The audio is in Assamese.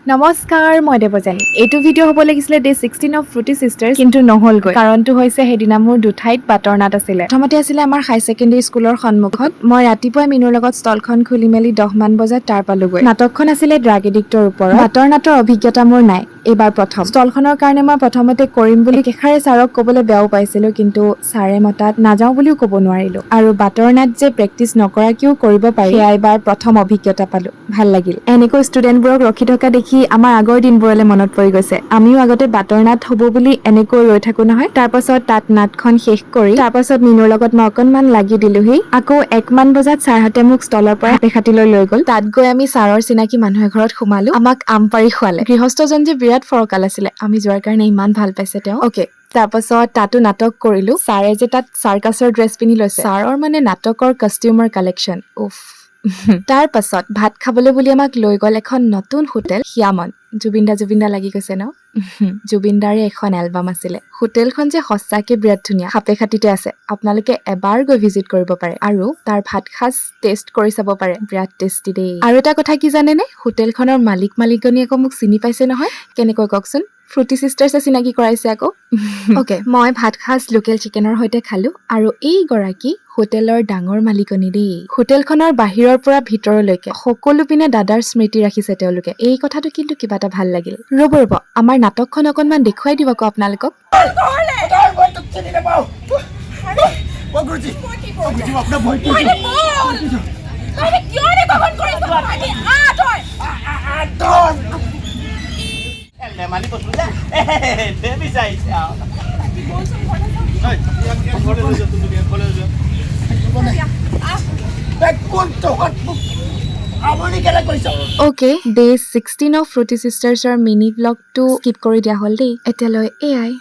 নমস্কাৰ মই দেৱজানী এইটো ভিডিঅ' হ'ব লাগিছিলে ডে 16 অফ ফ্ৰুটি সিষ্টাৰ্ছ কিন্তু নহ'লগৈ কাৰণটো হৈছে সেইদিনা মোৰ দুঠাইত বাটৰ নাট আছিলে প্ৰথমতে আছিলে আমাৰ হাই ছেকেণ্ডেৰী স্কুলৰ সন্মুখত মই ৰাতিপুৱাই মিনুৰ লগত ষ্টলখন খুলি মেলি 10 মান বজাত তাৰ পালোগৈ নাটকখন আছিলে ড্ৰাগ এডিক্টৰ ওপৰত বাটৰ নাটৰ অভিজ্ঞতা মোৰ নাই এইবাৰ প্ৰথম ষ্টলখনৰ কাৰণে মই প্ৰথমতে কৰিম বুলি কেখাৰে ছাৰক ক'বলৈ বেয়াও পাইছিলো কিন্তু ছাৰে মতাত নাযাওঁ বুলিও ক'ব নোৱাৰিলো আৰু বাটৰ নাট যে প্ৰেক্টিচ নকৰাকেও কৰিব পাৰি সেয়া এইবাৰ প্ৰথম অভিজ্ঞতা পালো ভাল লাগিল এনেকৈ ষ্টুডেণ্টবোৰক ৰখি থকা দেখি আমাৰ আগৰ দিনবোৰলৈ মনত পৰি গৈছে আমিও আগতে বাটৰ নাট হ'ব বুলি এনেকৈ ৰৈ থাকো নহয় তাৰপাছত তাত নাটখন শেষ কৰি তাৰপাছত মিনুৰ লগত মই অকণমান লাগি দিলোহি আকৌ 1 মান বজাত ছাৰহঁতে মোক ষ্টলৰ পৰা হাতেখাটিলৈ লৈ গ'ল তাত গৈ আমি ছাৰৰ চিনাকি মানুহ এঘৰত সোমালো আমাক আম পাৰি খোৱালে গৃহস্থজন যে বিৰাট ফৰকাল আছিলে আমি যোৱাৰ কাৰণে ইমান ভাল পাইছে তেওঁ অকে তাৰপাছত তাতো নাটক কৰিলো ছাৰে যে তাত চাৰ্কাছৰ ড্ৰেছ পিন্ধি লৈছে ছাৰৰ মানে নাটকৰ কষ্টিউমৰ কালেকশ্যন উফ তাৰ পাছত ভাত খাবলৈ বুলি আমাক লৈ গ'ল এখন নতুন হোটেল হিয়ামন জুবিনদা লাগি গৈছে ন জুবিনদাৰে এখন এলবাম আছিলে হোটেলখন যে সঁচাকে বিৰাট ধুনীয়া সাপে খাতিতে আছে আপোনালোকে এবাৰ গৈ ভিজিট কৰিব পাৰে আৰু তাৰ ভাত সাজ টেষ্ট কৰি চাব পাৰে বিৰাট টেষ্টি দেই আৰু এটা কথা কি জানেনে হোটেলখনৰ মালিকনী আকৌ মোক চিনি পাইছে নহয় কেনেকৈ কওকচোন ফ্ৰুটি সিষ্টাৰ্ছে চিনাকি কৰাইছে আকৌ অকে মই ভাত সাজ লোকেল চিকেনৰ সৈতে খালো আৰু এই গৰাকী হোটেলৰ ডাঙৰ মালিকনী দেই হোটেলখনৰ বাহিৰৰ পৰা ভিতৰলৈকে সকলো পিনে দাদাৰ স্মৃতি ৰাখিছে তেওঁলোকে এই কথাটো কিন্তু কিবা এটা ভাল লাগিল ৰ'ব আমাৰ নাটকখন অকণমান দেখুৱাই দিব আকৌ আপোনালোকক Okay, day 16 of Fruity Sisters mini ব্লগটো স্কিপ কৰি দিয়া হ'ল দেই এতিয়ালৈ এয়াই